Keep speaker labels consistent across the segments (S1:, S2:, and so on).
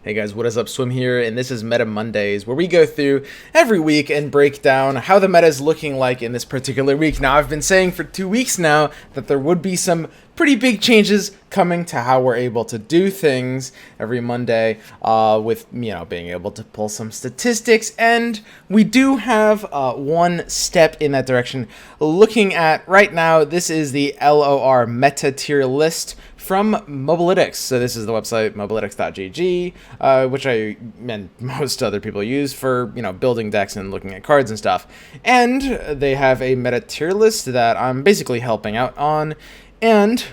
S1: Hey guys, what is up? Swim here, and this is Meta Mondays, where we go through every week and break down how the meta is looking like in this particular week. Now, I've been saying for 2 weeks now that there would be some pretty big changes coming to how we're able to do things every Monday, with being able to pull some statistics, and we do have one step in that direction. Looking at right now, this is the LoR meta tier list from Mobalytics. So this is the website mobalytics.gg, which I and most other people use for building decks and looking at cards and stuff. And they have a meta tier list that I'm basically helping out on. And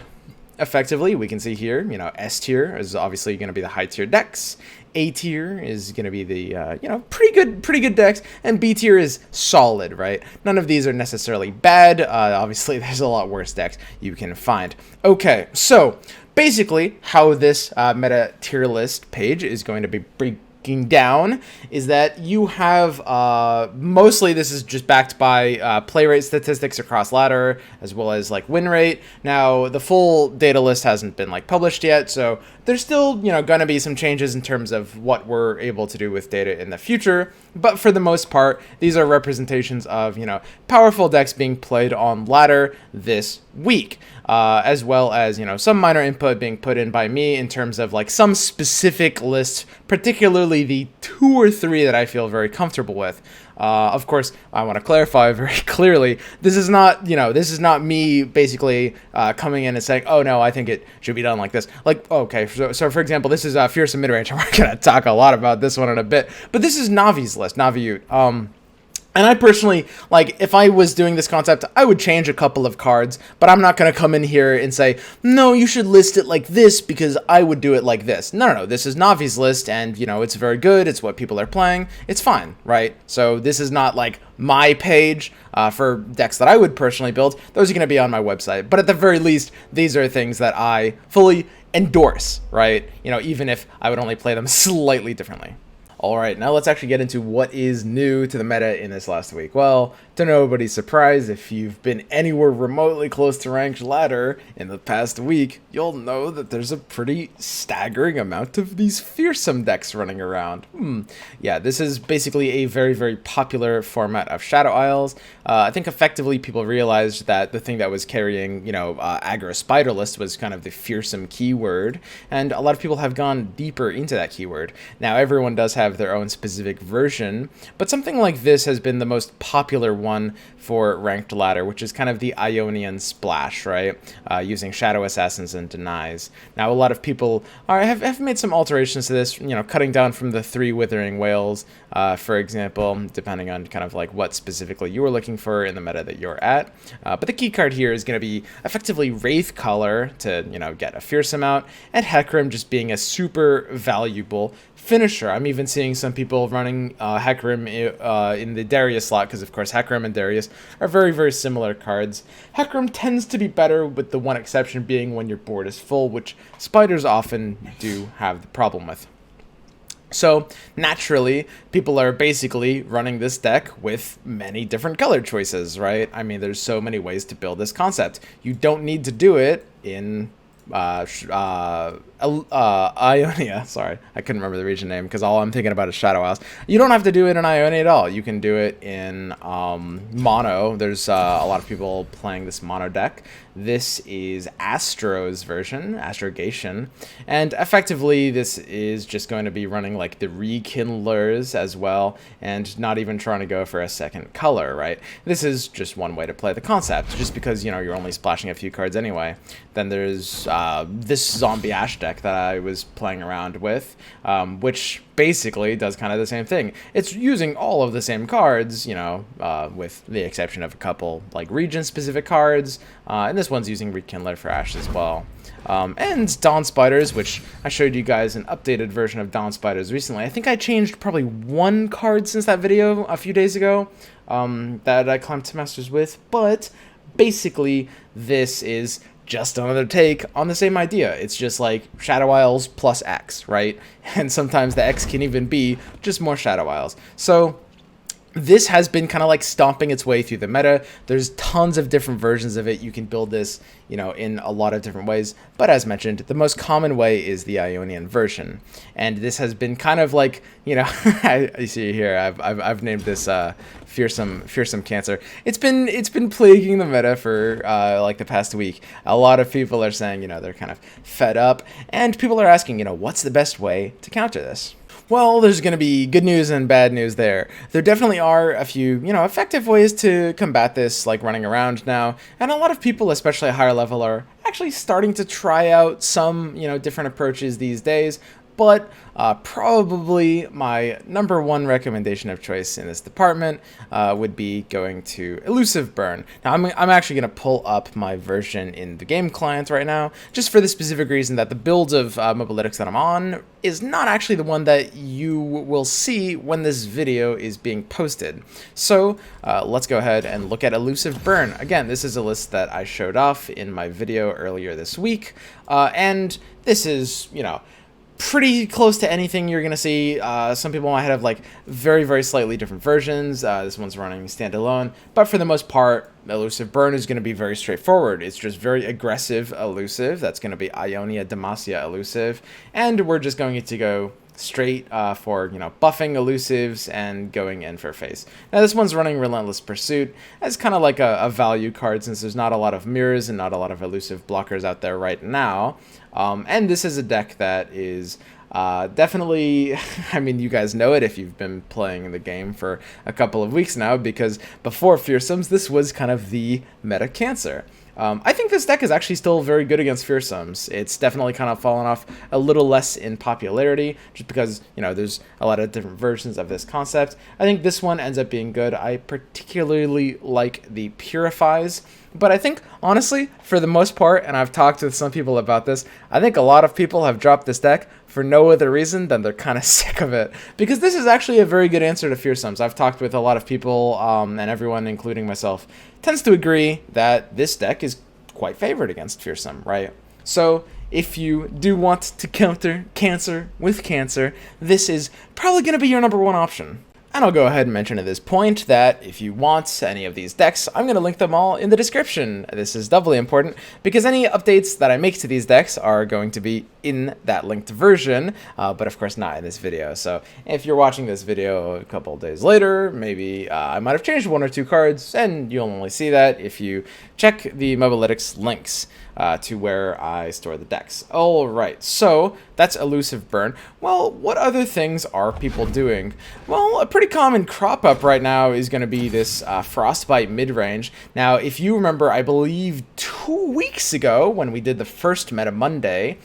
S1: effectively, we can see here, S tier is obviously going to be the high tier decks. A tier is going to be the pretty good decks, and B tier is solid, right? None of these are necessarily bad. Obviously, there's a lot worse decks you can find. Okay, so basically, how this meta tier list page is going to be breaking down is that you have mostly this is just backed by play rate statistics across ladder, as well as like win rate. Now the full data list hasn't been published yet, so there's still gonna be some changes in terms of what we're able to do with data in the future, but for the most part these are representations of powerful decks being played on ladder this week, as well as some minor input being put in by me in terms of some specific lists, particularly the 2 or 3 that I feel very comfortable with. Of course, I want to clarify very clearly, this is not me basically coming in and saying, oh no, I think it should be done like this. Okay, so for example, this is Fearsome Midrange, and we're going to talk a lot about this one in a bit, but this is Navi's list, Naviute. And I personally, if I was doing this concept, I would change a couple of cards, but I'm not going to come in here and say, no, you should list it like this because I would do it like this. No, this is Navi's list, and, it's very good. It's what people are playing. It's fine, right? So this is not, my page for decks that I would personally build. Those are going to be on my website. But at the very least, these are things that I fully endorse, right? Even if I would only play them slightly differently. Alright, now let's actually get into what is new to the meta in this last week. Well, to nobody's surprise, if you've been anywhere remotely close to ranked ladder in the past week, you'll know that there's a pretty staggering amount of these fearsome decks running around. Yeah, this is basically a very, very popular format of Shadow Isles. I think effectively people realized that the thing that was carrying, aggro spider list was kind of the fearsome keyword, and a lot of people have gone deeper into that keyword. Now, everyone does have their own specific version, but something like this has been the most popular one for ranked ladder, which is kind of the Ionian splash, right? Using Shadow Assassins and Denies. Now, a lot of people have made some alterations to this, cutting down from the 3 Withering Whales, for example, depending on kind of what specifically you were looking for in the meta that you're at. But the key card here is going to be effectively Wraith Color to, get a fearsome out, and Hecarim just being a super valuable finisher. I'm even seeing some people running Hecarim in the Darius slot, because of course Hecarim and Darius are very, very similar cards. Hecarim tends to be better, with the one exception being when your board is full, which spiders often do have the problem with. So, naturally, people are basically running this deck with many different color choices, right? I mean, there's so many ways to build this concept. You don't need to do it in Ionia. Sorry, I couldn't remember the region name because all I'm thinking about is Shadow Isles. You don't have to do it in Ionia at all. You can do it in mono. There's a lot of people playing this mono deck. This is Astro's version, Astrogation, and effectively this is just going to be running the rekindlers as well, and not even trying to go for a second color, right? This is just one way to play the concept, just because you're only splashing a few cards anyway. Then there's this Zombie Ash deck that I was playing around with, which basically does kind of the same thing. It's using all of the same cards, with the exception of a couple region-specific cards, and this one's using Rekindler for Ash as well. And Dawn Spiders, which I showed you guys an updated version of Dawn Spiders recently. I think I changed probably 1 card since that video a few days ago that I climbed to Masters with, but basically this is just another take on the same idea. It's just Shadow Isles plus X, right? And sometimes the X can even be just more Shadow Isles. So this has been kind of like stomping its way through the meta. There's tons of different versions of it. You can build this, in a lot of different ways. But as mentioned, the most common way is the Ionian version. And this has been kind of like, I see here, I've named this fearsome cancer. It's been plaguing the meta for like the past week. A lot of people are saying, they're kind of fed up. And people are asking, what's the best way to counter this? Well, there's going to be good news and bad news there. There definitely are a few, effective ways to combat this, like running around now. And a lot of people, especially at higher level, are actually starting to try out some, different approaches these days. But probably my number one recommendation of choice in this department would be going to Elusive Burn. Now, I'm actually going to pull up my version in the game client right now, just for the specific reason that the build of Mobalytics that I'm on is not actually the one that you will see when this video is being posted. So let's go ahead and look at Elusive Burn. Again, this is a list that I showed off in my video earlier this week, and this is, pretty close to anything you're going to see. Some people might have like very, very slightly different versions. This one's running standalone, but for the most part, Elusive Burn is going to be very straightforward. It's just very aggressive elusive. That's going to be Ionia Demacia elusive, and we're just going to go straight for buffing elusives and going in for face. Now this one's running Relentless Pursuit as kind of like a value card, since there's not a lot of mirrors and not a lot of elusive blockers out there right now. And this is a deck that is definitely, I mean, you guys know it if you've been playing the game for a couple of weeks now, because before Fearsomes, this was kind of the meta cancer. I think this deck is actually still very good against Fearsomes. It's definitely kind of fallen off a little less in popularity, just because, there's a lot of different versions of this concept. I think this one ends up being good. I particularly like the Purifies, but I think, honestly, for the most part, and I've talked with some people about this, I think a lot of people have dropped this deck for no other reason than they're kind of sick of it. Because this is actually a very good answer to Fearsomes. I've talked with a lot of people, and everyone, including myself, tends to agree that this deck is quite favored against Fearsome, right? So if you do want to counter cancer with cancer, this is probably going to be your number one option. And I'll go ahead and mention at this point that if you want any of these decks, I'm going to link them all in the description. This is doubly important because any updates that I make to these decks are going to be in that linked version, but of course not in this video. So if you're watching this video a couple days later, maybe I might have changed one or two cards, and you'll only see that if you check the Mobalytics links to where I store the decks. Alright, so that's Elusive Burn. Well, what other things are people doing? Well, a pretty common crop up right now is going to be this Frostbite mid-range. Now, if you remember, I believe 2 weeks ago when we did the first Meta Monday,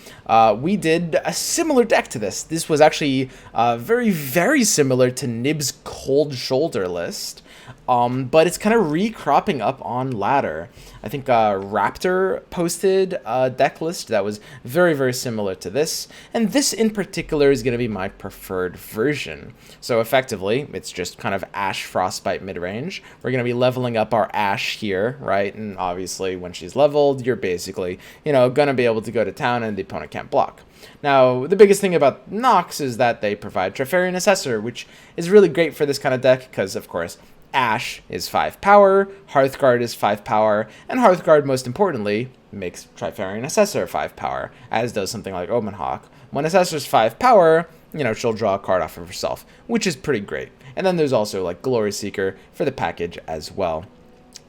S1: we did a similar deck to this. This was actually very, very similar to Nib's Cold Shoulder list. But it's kind of recropping up on ladder. I think Raptor posted a deck list that was very, very similar to this, and this in particular is going to be my preferred version. So effectively, it's just kind of Ashe Frostbite mid-range. We're going to be leveling up our Ashe here, right? And obviously, when she's leveled, you're basically, going to be able to go to town and the opponent can't block. Now, the biggest thing about Nox is that they provide Trifarian Assessor, which is really great for this kind of deck because, of course, Ashe is 5 power, Hearthguard is 5 power, and Hearthguard, most importantly, makes Trifarian Assessor 5 power, as does something like Omen Hawk. When Assessor's 5 power, she'll draw a card off of herself, which is pretty great. And then there's also like Glory Seeker for the package as well.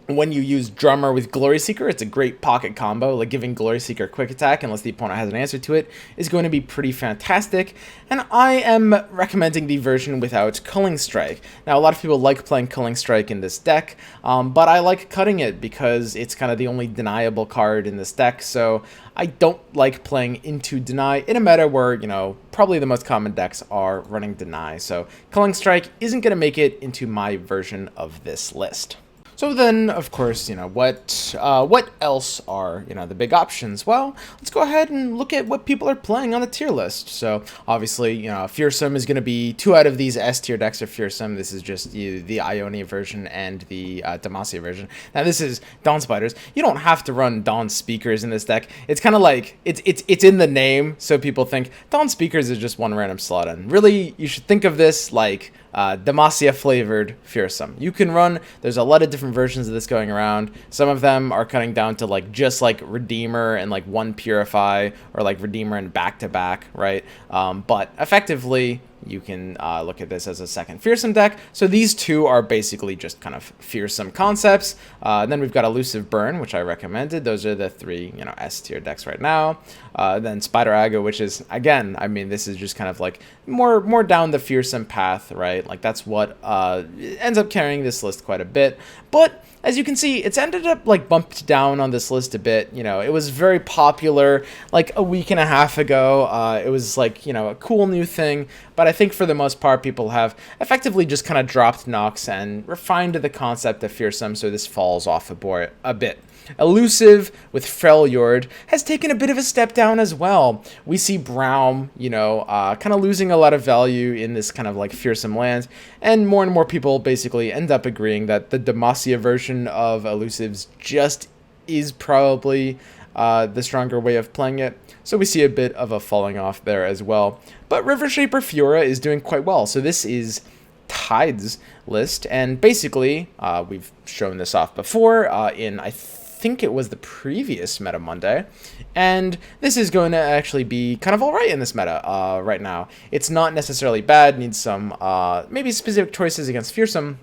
S1: When you use Drummer with Glory Seeker, it's a great pocket combo. Like giving Glory Seeker quick attack, unless the opponent has an answer to it, is going to be pretty fantastic. And I am recommending the version without Culling Strike. Now, a lot of people like playing Culling Strike in this deck, but I like cutting it because it's kind of the only deniable card in this deck. So I don't like playing into Deny in a meta where, probably the most common decks are running Deny. So Culling Strike isn't going to make it into my version of this list. So then, of course, what else are, the big options? Well, let's go ahead and look at what people are playing on the tier list. So obviously, Fearsome is going to be 2 out of these S tier decks of Fearsome. This is just the Ionia version and the Demacia version. Now this is Dawn Spiders. You don't have to run Dawn Speakers in this deck. It's kind of like, it's in the name, so people think Dawn Speakers is just one random slot in. Really, you should think of this like Demacia flavored Fearsome. You can run, there's a lot of different versions of this going around. Some of them are cutting down to like just like Redeemer and like 1 Purify, or like Redeemer and back-to-back, right? But effectively, you can look at this as a second Fearsome deck. So these 2 are basically just kind of Fearsome concepts. Then we've got Elusive Burn, which I recommended. Those are the 3, S tier decks right now. Then Spider Ago, which is, again, I mean, this is just kind of like more down the Fearsome path, right? Like that's what ends up carrying this list quite a bit. But as you can see, it's ended up like bumped down on this list a bit. It was very popular like a week and a half ago. It was like, a cool new thing. But I think for the most part, people have effectively just kind of dropped Nox and refined the concept of Fearsome, so this falls off the board a bit. Elusive with Freljord has taken a bit of a step down as well. We see Braum, kind of losing a lot of value in this kind of like Fearsome land, and more people basically end up agreeing that the Demacia version of Elusives just is probably the stronger way of playing it. So we see a bit of a falling off there as well. But Rivershaper Fiora is doing quite well. So this is Tide's list, and basically we've shown this off before in I think it was the previous Meta Monday, and this is going to actually be kind of alright in this meta right now. It's not necessarily bad, needs some maybe specific choices against Fearsome,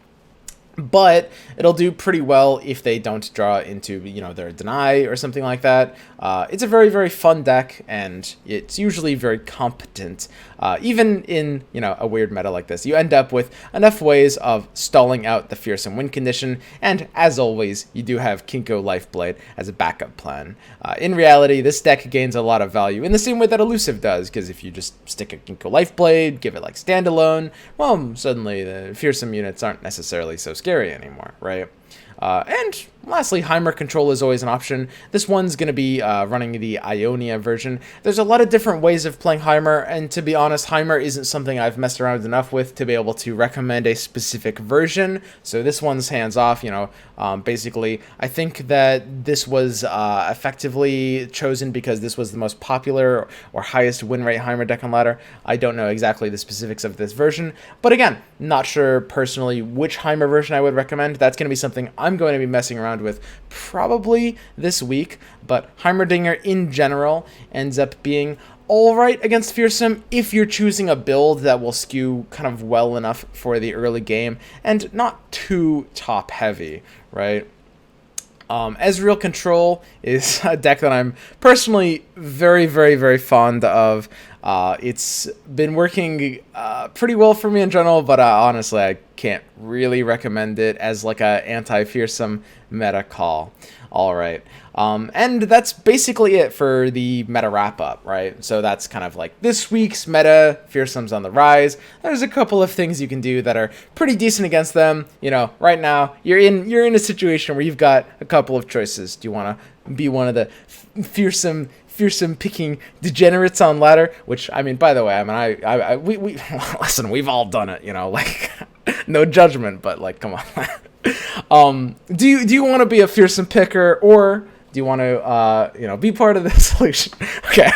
S1: but it'll do pretty well if they don't draw into, their deny or something like that. It's a very, very fun deck, and it's usually very competent. Even in, a weird meta like this, you end up with enough ways of stalling out the Fearsome win condition, and as always, you do have Kinko Lifeblade as a backup plan. In reality, this deck gains a lot of value in the same way that Elusive does, because if you just stick a Kinko Lifeblade, give it like standalone, well, suddenly the Fearsome units aren't necessarily so scary anymore, right? And lastly, Heimer control is always an option. This one's going to be running the Ionia version. There's a lot of different ways of playing Heimer, and to be honest, Heimer isn't something I've messed around enough with to be able to recommend a specific version, so this one's hands off. Basically, I think that this was effectively chosen because this was the most popular or highest win rate Heimer deck on ladder. I don't know exactly the specifics of this version, but again, not sure personally which Heimer version I would recommend. That's going to be something I'm going to be messing around with probably this week, but Heimerdinger in general ends up being alright against Fearsome if you're choosing a build that will skew kind of well enough for the early game and not too top heavy, right? Ezreal Control is a deck that I'm personally very, very, very fond of. It's been working pretty well for me in general, but honestly, I can't really recommend it as like a anti-Fearsome meta call. All right. And that's basically it for the meta wrap-up, right? So that's kind of like this week's meta. Fearsome's on the rise. There's a couple of things you can do that are pretty decent against them. Right now, you're in a situation where you've got a couple of choices. Do you want to be one of the fearsome picking degenerates on ladder? Which, I mean, by the way, we listen, we've all done it, like, no judgment, but like, come on. Do you want to be a fearsome picker, or do you want to, be part of the solution? Okay.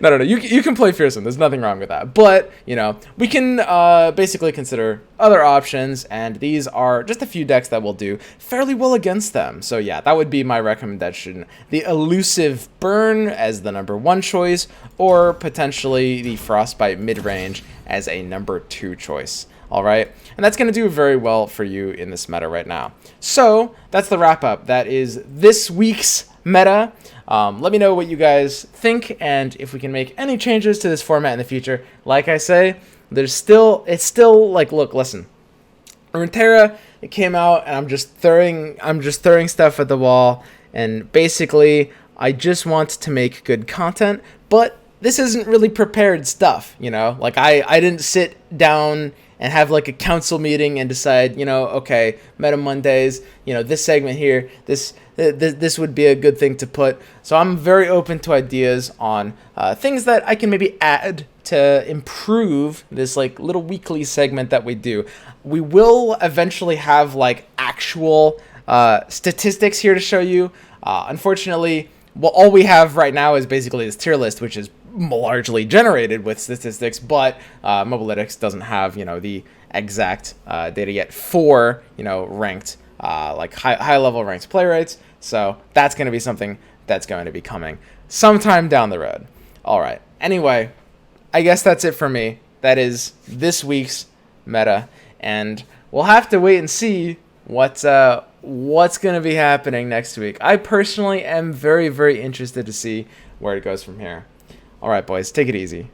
S1: No. You can play Fearsome. There's nothing wrong with that. But, we can basically consider other options, and these are just a few decks that will do fairly well against them. So, yeah, that would be my recommendation. The Elusive Burn as the number 1 choice, or potentially the Frostbite mid-range as a number 2 choice. All right, and that's going to do very well for you in this meta right now. So that's the wrap up. That is this week's meta. Let me know what you guys think, and if we can make any changes to this format in the future. Like I say, it's still like, look, listen, Runeterra, it came out, and I'm just throwing stuff at the wall, and basically I just want to make good content, but this isn't really prepared stuff, like I didn't sit down and have like a council meeting and decide, okay, Meta Mondays, this segment here, this would be a good thing to put. So I'm very open to ideas on things that I can maybe add to improve this like little weekly segment that we do. We will eventually have like actual statistics here to show you. Unfortunately, well, all we have right now is basically this tier list, which is largely generated with statistics, but Mobalytics doesn't have, the exact data yet for, ranked, like high level ranked playwrights. So that's going to be something that's going to be coming sometime down the road. All right. Anyway, I guess that's it for me. That is this week's meta, and we'll have to wait and see what's going to be happening next week. I personally am very, very interested to see where it goes from here. All right, boys, take it easy.